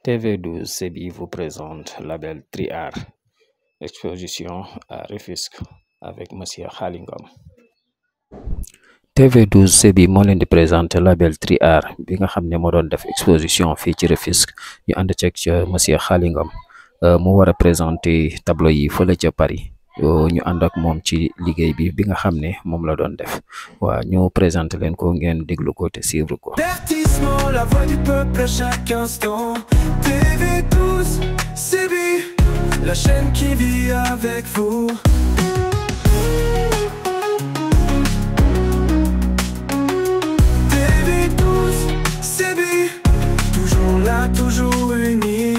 TV12 CBI vous présente Label Triart, exposition à Rufisque avec Monsieur Khalingom. TV12 CBI moo leen di présenter Label Triart bi nga xam ne moo doon def exposition fii ci Rufisque ñu ànd ceeg Monsieur Khalingom mu war a présenter tableau yi fële ca Paris ñu ànd ak moom ci liggéey bi nga xam ne moom la doon def waa ñu présenter leen ko ngeen déglu ko te suivre ko. Divertissement, la voix du peuple à chaque instant. TV12 CBI, la chaîne qui vit avec vous. TV12 CBI, toujours là, toujours unis.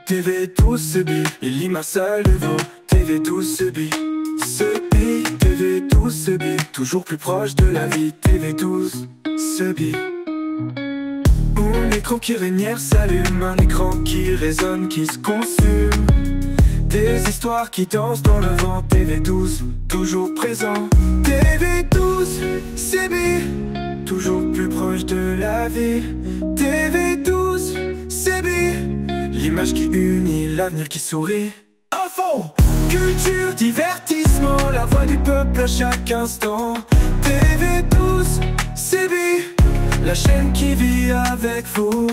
TV12 CBI, il ma salle de vos. TV12 CBI, TV12 CBI, toujours plus proche de la vie. TV12 CBI. Un écran qui régnère s'allume, un écran qui résonne, qui se consume. Des histoires qui dansent dans le vent. TV12, toujours présent. TV12 CBI, toujours plus proche de la vie. TV12 CBI, l'image qui unit, l'avenir qui sourit. Info, culture, divertissement, la voix du peuple à chaque instant. TV12 CBI, la chaîne qui vit avec vous.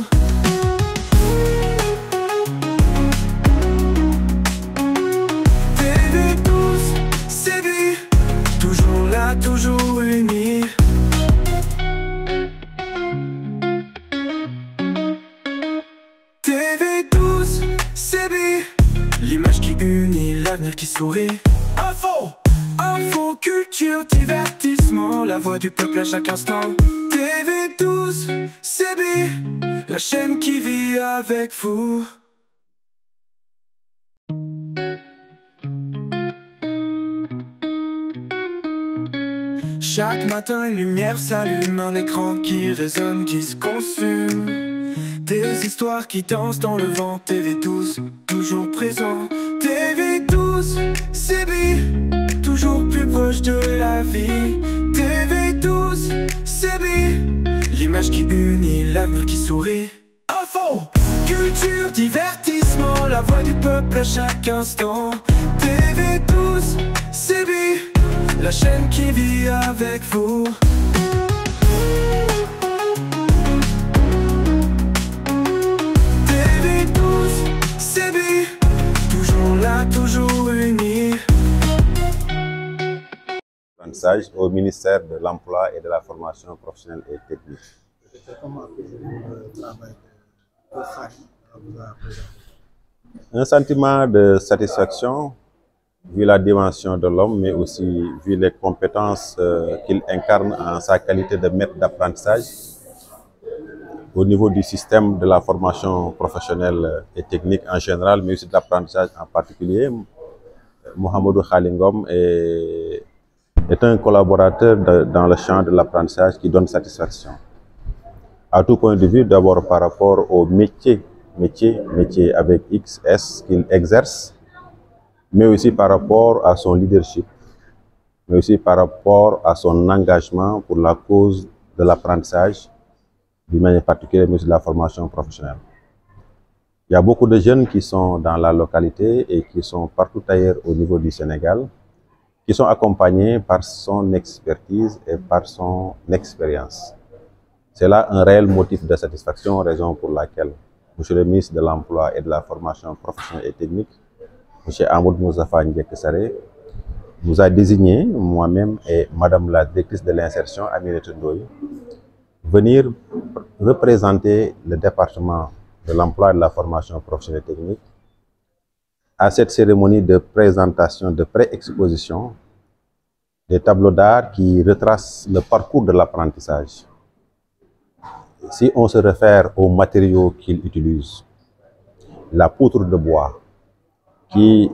TV12 CBI, toujours là, toujours unis. TV12 CBI, l'image qui unit, l'avenir qui sourit. Info, culture, divertissement, la voix du peuple à chaque instant. TV12 CBI, la chaîne qui vit avec vous. Chaque matin, une lumière s'allume, un écran qui résonne, qui se consume. Des histoires qui dansent dans le vent. TV12, toujours présent. TV12 CBI, toujours plus proche de la vie. TV12 CBI, l'image qui unit, l'avenir qui sourit. Info, culture, divertissement, la voix du peuple à chaque instant. TV12 CBI, la chaîne qui vit avec vous. TV12 CBI, toujours là, toujours unis. Au ministère de l'Emploi et de la Formation professionnelle et technique. Un sentiment de satisfaction vu la dimension de l'homme, mais aussi vu les compétences qu'il incarne en sa qualité de maître d'apprentissage au niveau du système de la formation professionnelle et technique en général, mais aussi de l'apprentissage en particulier. Mouhamadou Khalingom est un collaborateur dans le champ de l'apprentissage qui donne satisfaction. À tout point de vue, d'abord par rapport au métier avec XS qu'il exerce, mais aussi par rapport à son leadership, mais aussi par rapport à son engagement pour la cause de l'apprentissage, d'une manière particulière, mais aussi de la formation professionnelle. Il y a beaucoup de jeunes qui sont dans la localité et qui sont partout ailleurs au niveau du Sénégal, qui sont accompagnés par son expertise et par son expérience. C'est là un réel motif de satisfaction, raison pour laquelle M. le ministre de l'Emploi et de la Formation professionnelle et technique, M. Amadou Moustapha Ndiaye nous a désigné, moi-même et Madame la directrice de l'insertion, Aminata Ndoye, venir représenter le département de l'emploi et de la formation professionnelle et technique à cette cérémonie de présentation, de pré-exposition des tableaux d'art qui retracent le parcours de l'apprentissage. Si on se réfère aux matériaux qu'il utilise, la poutre de bois, qui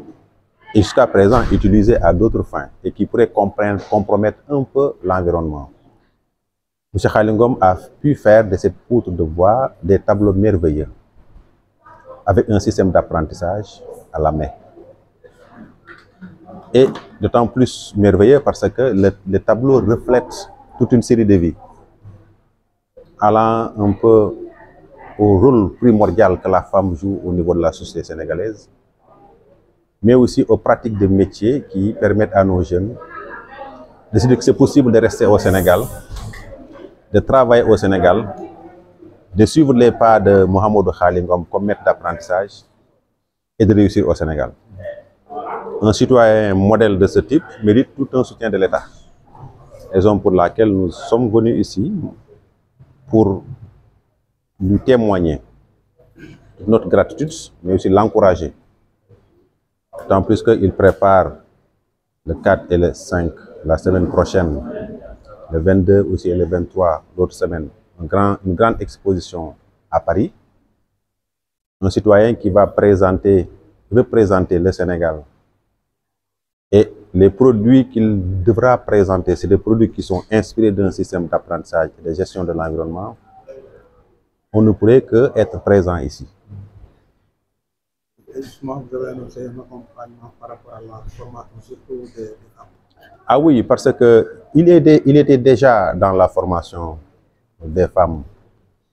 est jusqu'à présent utilisée à d'autres fins et qui pourrait compromettre un peu l'environnement. M. Khalingom a pu faire de cette poutre de bois des tableaux merveilleux, avec un système d'apprentissage à la main. Et d'autant plus merveilleux parce que les tableaux reflètent toute une série de vies. allant un peu au rôle primordial que la femme joue au niveau de la société sénégalaise, mais aussi aux pratiques de métiers qui permettent à nos jeunes de se dire que c'est possible de rester au Sénégal, de travailler au Sénégal, de suivre les pas de Mohamedou Khalingom comme maître d'apprentissage et de réussir au Sénégal. Un citoyen modèle de ce type mérite tout un soutien de l'État. Raison pour laquelle nous sommes venus ici pour lui témoigner notre gratitude, mais aussi l'encourager. D'autant plus qu'il prépare le 4 et le 5, la semaine prochaine, le 22 aussi et le 23, l'autre semaine, une grande exposition à Paris. Un citoyen qui va représenter le Sénégal. Et les produits qu'il devra présenter, c'est des produits qui sont inspirés d'un système d'apprentissage et de gestion de l'environnement. On ne pourrait qu'être présent ici. Et justement, vous avez annoncé un accompagnement par rapport à la formation, surtout des femmes. Ah oui, parce qu'il était déjà dans la formation des femmes,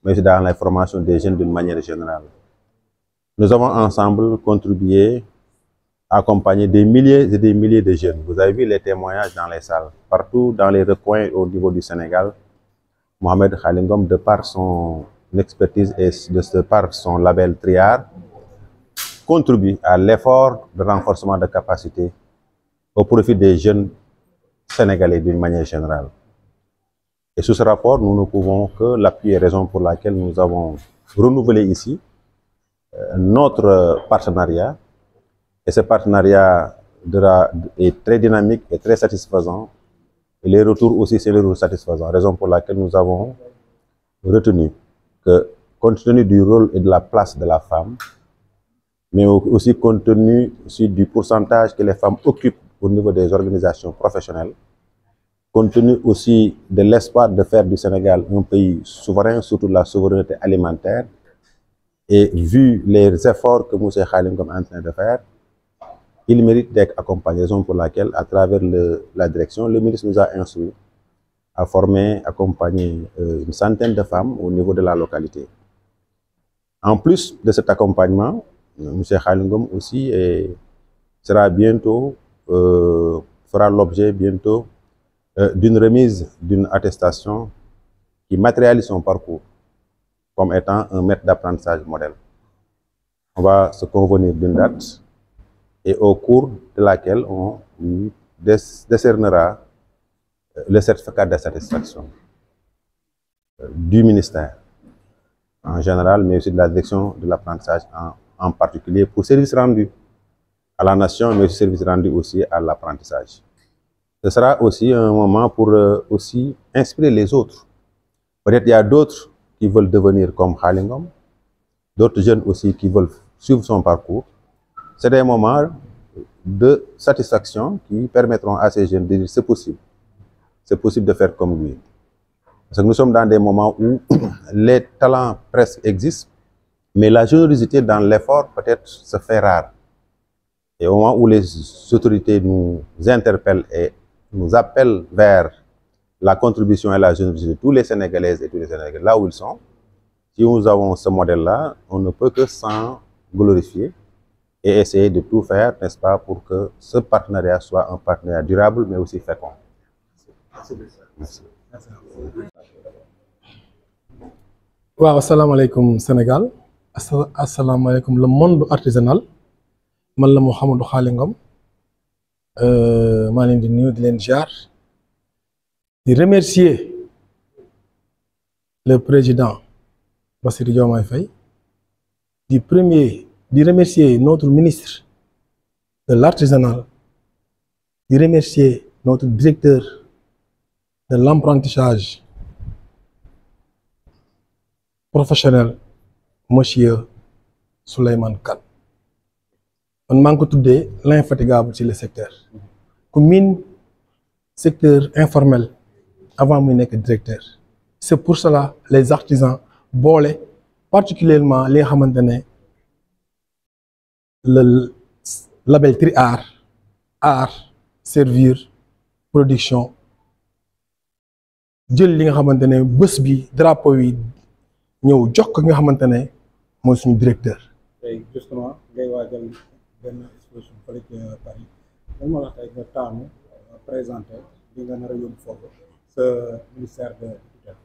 mais aussi dans la formation des jeunes d'une manière générale. Nous avons ensemble contribué à accompagner des milliers et des milliers de jeunes. Vous avez vu les témoignages dans les salles, partout dans les recoins au niveau du Sénégal. Mohamed Khalingom, de par son expertise et de par son label Triar, contribue à l'effort de renforcement de capacité au profit des jeunes sénégalais d'une manière générale. Et sous ce rapport, nous ne pouvons que l'appuyer, raison pour laquelle nous avons renouvelé ici notre partenariat. Et ce partenariat est très dynamique et très satisfaisant. Et les retours aussi, c'est les retours satisfaisants. Raison pour laquelle nous avons retenu que, compte tenu du rôle et de la place de la femme, mais aussi compte tenu aussi du pourcentage que les femmes occupent au niveau des organisations professionnelles, compte tenu aussi de l'espoir de faire du Sénégal un pays souverain, surtout la souveraineté alimentaire, et vu les efforts que M. Khalingom est en train de faire, il mérite d'être accompagné, raison pour laquelle, à travers la direction, le ministre nous a instruit à former, accompagner une centaine de femmes au niveau de la localité. En plus de cet accompagnement, M. Khalingom aussi sera bientôt, fera l'objet bientôt d'une remise d'une attestation qui matérialise son parcours comme étant un maître d'apprentissage modèle. On va se convenir d'une date et au cours de laquelle on lui décernera le certificat de satisfaction du ministère en général, mais aussi de la direction de l'apprentissage en particulier pour service rendu à la nation, mais aussi service rendu aussi à l'apprentissage. Ce sera aussi un moment pour aussi inspirer les autres. Peut-être il y a d'autres qui veulent devenir comme Khalingom, d'autres jeunes aussi qui veulent suivre son parcours. C'est des moments de satisfaction qui permettront à ces jeunes de dire c'est possible de faire comme lui. Parce que nous sommes dans des moments où les talents presque existent, mais la générosité dans l'effort peut-être se fait rare. Et au moment où les autorités nous interpellent et nous appellent vers la contribution et la générosité de tous les Sénégalaises et tous les Sénégalais, là où ils sont, si nous avons ce modèle-là, on ne peut que s'en glorifier et essayer de tout faire, n'est-ce pas, pour que ce partenariat soit un partenariat durable, mais aussi fécond. Merci. Waaw, asalaamaaleykum Sénégal, asalaamaaleykum le monde artisanal. Man la Mohamedou Khalingom. Maa leen di nuyu di leen jaar. Di remercier le président Bassirou Diomaye Faye. Di remercier notre ministre de l'artisanal. Di remercier notre directeur de l'apprentissage professionnel, monsieur Souleymane Kane. Man maa ngi ko tuddee l'infatigable sur le secteur. Ku miin secteur informel avant muy nekk directeur. C'est pour cela les artisans boole particulièrement li nga xamante ne le label Triar, art, servir, production, jël li nga xamante ne bés bi drapeau yi ñëw jox ko nga xamante ne mooy suñu directeur. tey justement ngay waajal benn exposition fële ca Paris lan moo tax tey nga taamu présenté li nga nar a yóbbu foofu sa ministère de tutelle.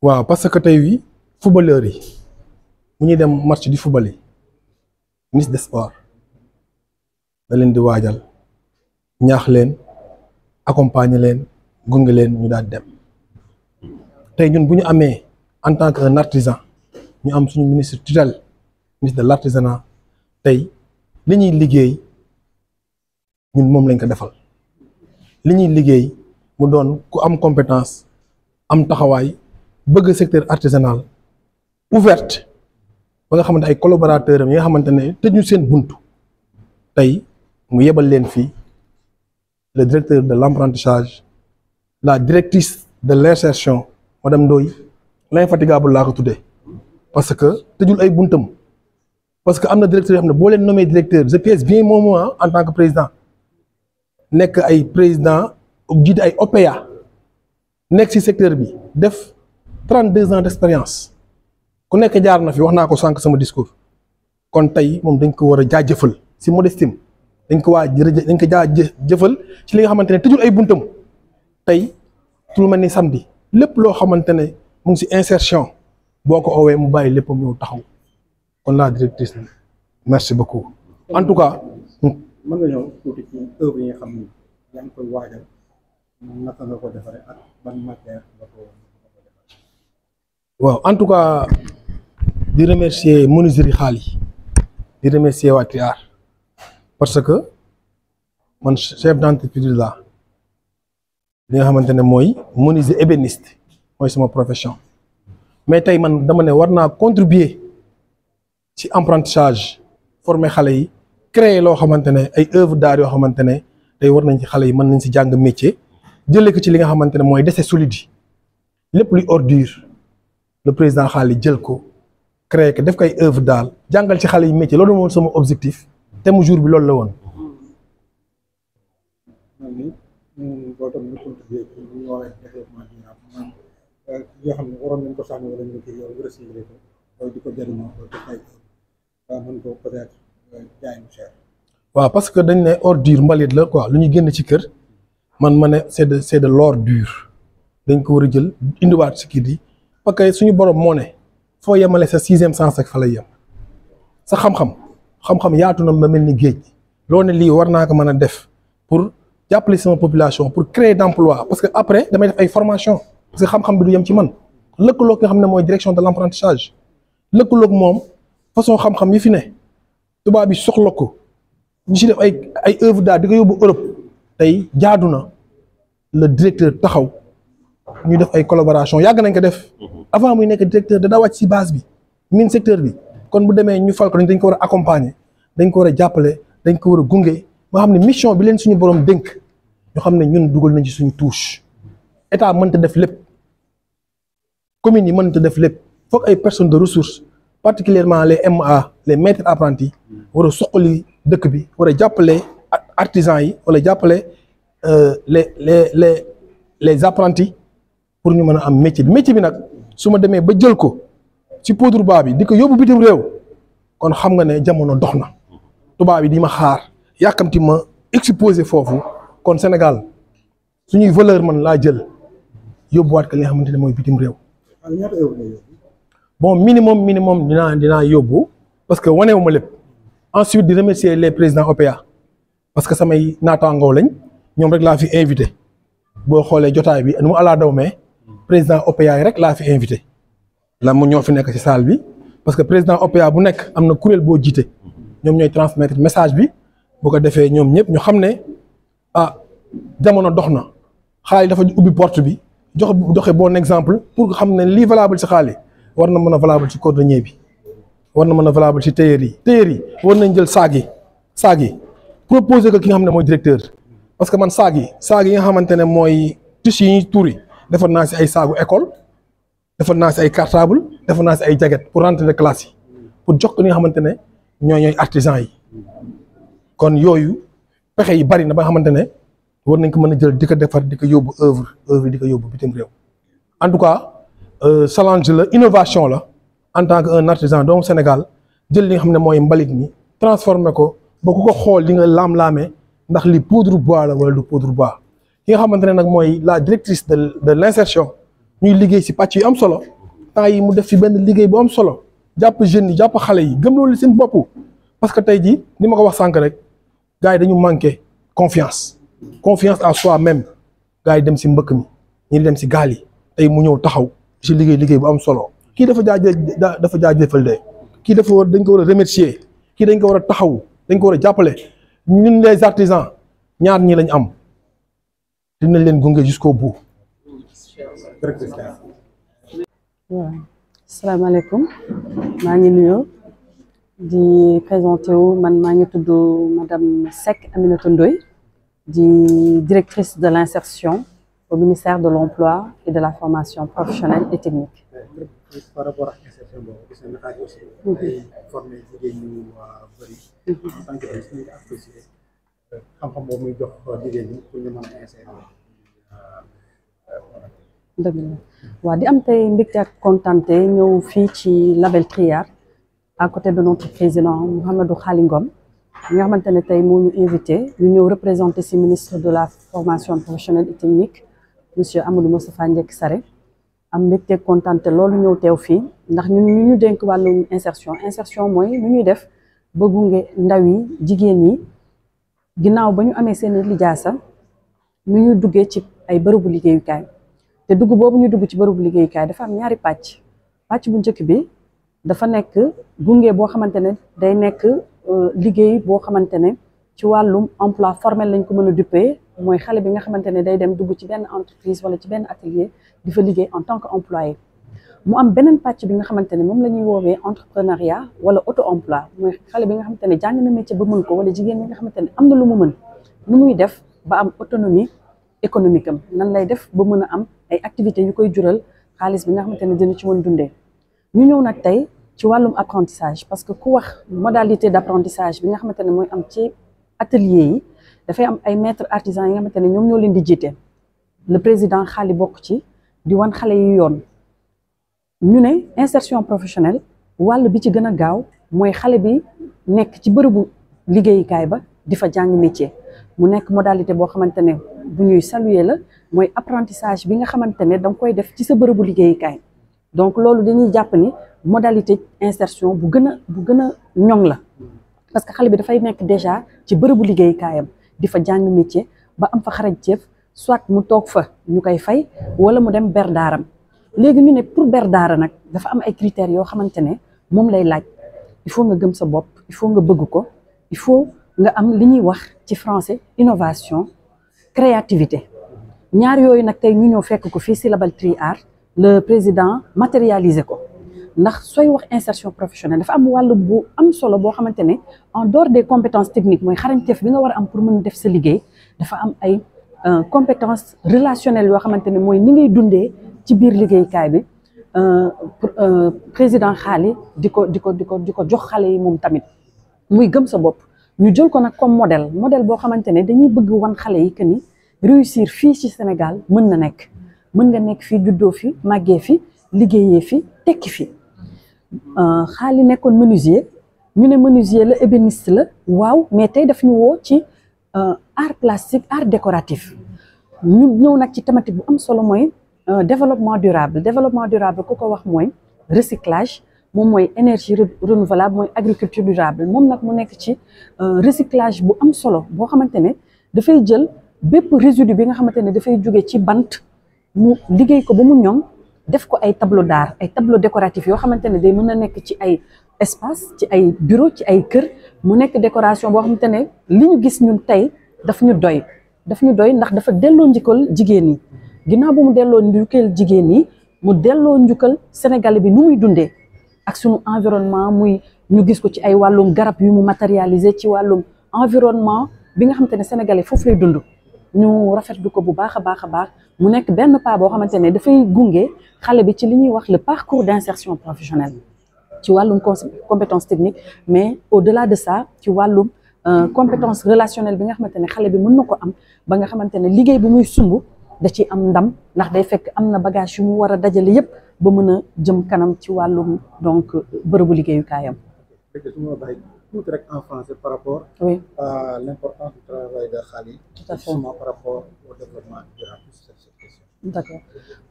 waaw parce que tey wi footballeurs yi bu ñuy dem match di football yi ministre des sports da leen di waajal ñaax leen accompagner leen gunge leen ñu daal dem tey ñun bu ñu amee en tant qu'un artisan ñu am suñu ministre tutelle ministre de l'artisanat tey li ñuy liggéey ñun moom lañ ko defal li ñuy liggéey mu doon ku am compétence am taxawaay bëgg secteur artisanal ouverte ba nga xamante ay collaborateurs am yi nga xamante ne tëj ñu seen buntu tey mu yebal leen fii le directeur de l'apprentissage la directrice de l'insertion madame Ndoye l'infatigable laa ko tuddee parce que tëjul ay buntam parce que am na directeur yoo xam ne boo leen nommé directeur je pèse bien mon mot en tant que président nekk ay président jiite ay OPA nekk ci secteur bi def 32 ans d'expérience ku nekk jaar na fi wax naa ko sànq sama discours kon tey moom dañ ko war a jaajëfal ci modestim dañ ko jaajëfal ci li nga xamante ne tëjul ay buntam tey lu mel ni samedi lépp loo xamante ne mu ngi ci insertion boo ko oowee mu bàyyi léppam ñëw taxaw kon la directrice merci beaucoup en tout cas. mën nga ñëw tuuti ci œuvre yi nga xam ni yaa ngi koy waajal naka nga ko defaree ak ban matière nga ko defaree. waaw en tout cas di remercier menuiserie xaal yi di remercier waa Triar parce que man chef d'entreprise la li nga xamante ne mooy menuisier ébéniste mooy sama profession mais tey man dama ne war naa contribuer ci apprentissage former xale yi créer loo xamante ne ay œuvre d'art yoo xamante ne tey war nañ ci xale yi mën nañ ci jàng métier jëlee ko ci li nga xamante ne mooy déchets solides yi lépp luy ordure le président xaali jël ko créer ko def ko ay œuvre d'art jàngal ci xale yi métier loolu moom sama objectif te mu jour bi loolu la woon. loolu tamit ñu contribuer ci li ñuy woowee développement durable maanaam yoo xam ne waroon nañ ko sànni wala ñu koy yow recycler ko loolu di ko jëriñoo loolu dafay mën ko peut-être jaay mu cher. waaw parce que dañ ne ordure mbalit la quoi lu ñu génn ci kër man ma ne c'est de l'ordure dañ ko war a jël indiwaat ci kii bi parce que suñu borom moo ne foo yemale sa sixième sens ak fa lay yem sa xam-xam yaatu na ma mel ni géej loolu ne lii war naa ko mën a def pour jàppale sama population pour créer d'emploi parce que après damay def ay formation parce que xam-xam bi du yem ci man lëkkaloog nga xam ne mooy direction de l'apprentissage lëkkaloog moom façon xam-xam yi fi ne tubaab bi soxla ko ñu ci def ay œuvre d'art di ko yóbbu Europe tey jaadu na le directeur taxaw ñu def ay collaboration yàgg nañ ko def avant muy nekk directeur da daa wàcc ci base bi min secteur bi kon bu demee ñu fal ko dañ ko war a accompagner dañ ko war a jàppale dañ ko war a gunge moo xam ne mission bi leen suñu borom dénk ñu xam ne ñun dugal nañ ci suñu touche état mënta def lépp communes yi mënta def lépp foog ay personnes de ressources particulièrement les MA les maîtres apprentis war a suqali dëkk bi war a jàppale artisans yi wala jàppale les apprentis pour ñu mën a am métier bi nag su ma demee ba jël ko ci poudre baa bi di ko yóbbu bitim réew kon xam nga ne jamono dox na tubaab yi di ma xaar yàkkamti ma exposé foofu kon Sénégal suñuy valeur man laa jël yóbbuwaat ko li nga xamante ne mooy bitim réew. bon minimum dinaa yóbbu parce que wanewu ma lépp ensuite di remercier les présidents OPA parce que samay naataangoo lañ ñoom rek laa fi invité boo xoolee jotaay bi nu mu alaa daw mais président OPA yi rek laa fi invité la mu ñoo fi nekk ci salle bi parce que président OPA bu nekk am na kuréel boo jiite ñoom ñooy transmettre message bi bu ko defee ñoom ñëpp ñu xam ne jamono dox na xaalis dafa ubbi porte bi joxe bon exemple pour xam ne lii valable ci xaalis war na mën a valable ci cordonnier bi war na mën a valable ci tailleur yi war nañ jël saag yi proposer ko ki nga xam ne mooy directeur parce que man saag yi nga xamante ne mooy tissu yi ñuy tuuri defar naa ci ay saagu école defar naa ci ay cartable defar naa ci ay jaget pour rentrée de classe yi pour jox ko li nga xamante ne ñooy artisans yi kon yooyu pexe yi bari na ba nga xamante ne war nañ ko mën a jël di ko defar di ko yóbbu œuvre di ko yóbbu bitim réew en tout cas challenge la innovation la en tant que un artisan doomu Sénégal jël li nga xam ne mooy mbalit mi transformé ko ba ku ko xool di nga laam-laamee ndax li poudre bois la wala du poudre bois. ki nga xamante ne nag mooy la directrice de l'insertion ñuy liggéey si pàcc yu am solo temps yi mu def fi benn liggéey bu am solo jàpp jeunes yi jàpp xale yi gëm loolu seen bopp parce que tey jii ni ma ko wax sànq rek gars yi dañu manqué confiance à soi-même gars yi dem si mbëkk mi ñi dem si gaal yi tey mu ñëw taxaw si liggéey bu am solo kii dafa jaajëfal de kii dañ ko war a remercier kii dañ ko war a taxaw dañ ko war a jàppale ñun les artisans ñaar ñi lañ am dinañ leen gunge jusqu'au bout. waaw asalaamaaleykum maa ngi nuyoo di présenté wu man maa ngi tudd madame Seck Aminata Ndoye di directrice de l'insertion au ministère de l'emploi et de la formation professionnelle et technique. par rapport ak insertion boobu gis nañu xaaj aussi ay formé jigéen ñu bëri en tant que ñu apprécié xam-xam boobu muy jox jigéen ñi pour ñu mën a insérer. dëgg la waaw di am tey mbégte ak kontante ñëw fii ci label Triar à côté de notre président Mouhamadou Khali Ngom nga xamante ne tey moo ñu invité ñu ñëw représenter ci ministre de la formation professionnelle et technique monsieur Amadou Moustapha Ndiek Sarré am mbégte kontante loolu ñëw teew fii ndax ñun ñu dénk wàllu insertion mooy lu ñuy def ba gunge ndaw yi jigéen ñi ginnaaw ba ñu amee seen lijaasa nu ñu duggee ci ay bërëbu liggéeyukaay te dugg boobu ñu dugg ci bërëbu liggéeyukaay dafa am ñaari pàcc bu njëkk bi dafa nekk gunge boo xamante ne day nekk liggéey boo xamante ne ci wàllum emploi formel lañ ko mën a duppee mooy xale bi nga xamante ne day dem dugg ci benn entreprise wala ci benn atelier di fa liggéey en tant que employé mu am beneen pàcc bi nga xamante ne moom la ñuy woowee entrepreneuriat wala auto emploi mooy xale bi nga xamante ne jàng na métier ba mën ko wala jigéen bi nga xamante ne am na lu mu mën nu muy def ba am autonomie économique am nan lay def ba mën a am ay activités yu koy jural xaalis bi nga xamante ne dina ci mën dundee ñu ñëw nag tey ci wàllum apprentissage parce que ku wax modalité d'apprentissage bi nga xamante ne mooy am ci atelier yi dafay am ay maîtres artisans yi nga xamante ne ñoom ñoo leen di jiite le président Khali bokk ci di wan xale yi yoon ñu ne insertion professionnelle wàll bi ci gën a gaaw mooy xale bi nekk ci bërëbu liggéeyukaay ba di fa jàng métier mu nekk modalité boo xamante ne bu ñuy saluer la mooy apprentissage bi nga xamante ne da nga koy def ci sa bërëbu liggéeyukaay donc loolu dañuy jàpp ni modalité insertion bu gën a ñoŋ la parce que xale bi dafay nekk déjà ci bërëbu liggéeyukaayam di fa jàng métier ba am fa xarañteef soit mu toog fa ñu koy fay wala mu dem ber daaram léegi ñu ne pour ber daara nag dafa am ay critères yoo xamante ne moom lay laaj il faut nga gëm sa bopp il faut nga bëgg ko il faut nga am li ñuy wax ci français innovation créativité ñaar yooyu nag tey ñu ñëw fekk ko fii ci label Triar le président matérialisé ko ndax sooy wax insertion professionnelle dafa am wàll bu am solo boo xamante ne en dehors des compétences techniques mooy xarañteef bi nga war a am pour mën def sa liggéey dafa am ay compétences relationnelles yoo xamante ne mooy ni ngay dundee ci biir liggéeykaay bi président Khali di ko jox xale yi moom tamit muy gëm sa bopp ñu jël ko nag comme modèle boo xamante ne dañuy bëgg wan xale yi que ni réussir fii ci Sénégal mën na nekk mën nga nekk fii juddoo fi màggee fi liggéeyee fi tekki fi Khali nekkoon menuisier ñu ne menuisier la ébéniste la waaw mais tey daf ñu woo ci art plastique art décoratif ñu ñëw nag ci thématique bu am solo mooy développement durable ku ko wax mooy recyclage moom mooy énergie renouvelable mooy agriculture durable moom nag mu nekk ci recyclage bu am solo boo xamante ne dafay jël bépp résidu bi nga xamante ne dafay jóge ci bant mu liggéey ko ba mu ñoŋ def ko ay tableau d'art ay tableau décoratif yoo xamante ne day mën a nekk ci ay espace ci ay bureau ci ay kër mu nekk décoration boo xamante ne li ñu gis ñun tey daf ñu doy ndax dafa delloo njukkal jigéen ñi ginnaaw bu mu delloo njukkal jigéen ñi mu delloo njukkal Sénégal bi nu muy dundee ak sunu environnement muy ñu gis ko ci ay wàllum garab yu mu matérialiser ci wàllum environnement bi nga xamante ne Sénégalais foofu lay dund ñu rafetlu ko bu baax a baax mu nekk benn pas boo xamante ne dafay gunge xale bi ci li ñuy wax le parcours d'insertion professionnelle ci wàllum compétence technique mais au-delà de ça ci wàllum compétence relationnelle bi nga xamante ne xale bi mën na ko am ba nga xamante ne liggéey bu muy sumb da ci am ndam ndax day fekk am na bagage yu mu war a dajale yépp ba mën a jëm kanam ci wàllum donc bërëbu liggéeyukaayam. Tout en français par rapport oui. à l'importance du travail de Khali, tout à fait. par rapport au développement durable. D'accord.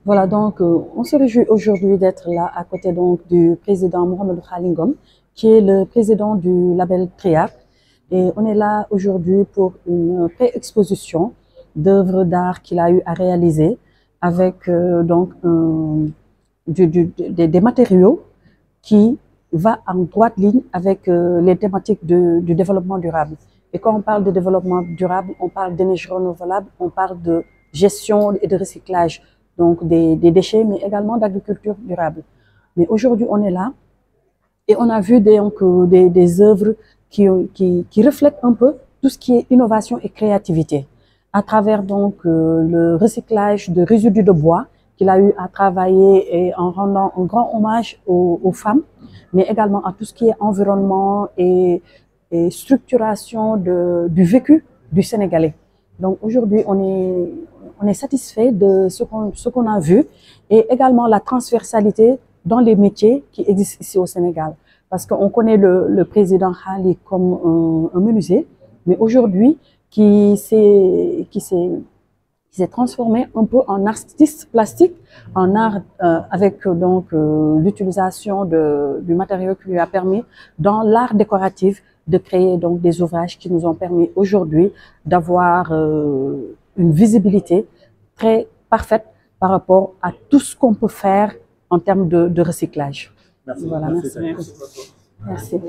Voilà, donc on se réjouit aujourd'hui d'être là à côté donc du président Mouhamadou Khali Ngom, qui est le président du label Triar. Et on est là aujourd'hui pour une pré-exposition d'œuvres d'art qu'il a eu à réaliser avec donc des matériaux qui va en droite ligne avec les thématiques du développement durable. Et quand on parle de développement durable, on parle d'énergie renouvelable, on parle de gestion et de recyclage donc des déchets, mais également d'agriculture durable. Mais aujourd'hui, on est là et on a vu des œuvres qui reflètent un peu tout ce qui est innovation et créativité, à travers donc le recyclage de résidus de bois qu'il a eu à travailler et en rendant un grand hommage aux femmes, mais également à tout ce qui est environnement et structuration du vécu du Sénégalais. Donc aujourd'hui, on est satisfait de ce qu'on a vu et également la transversalité dans les métiers qui existent ici au Sénégal. Parce qu'on connaît le président Khali comme un menuisier, mais aujourd'hui, qui s'est transformé un peu en artiste plastique, en art avec donc l'utilisation du matériau qui lui a permis dans l'art décoratif de créer donc des ouvrages qui nous ont permis aujourd'hui d'avoir une visibilité très parfaite par rapport à tout ce qu'on peut faire en termes de recyclage. Merci. Voilà, merci. Merci.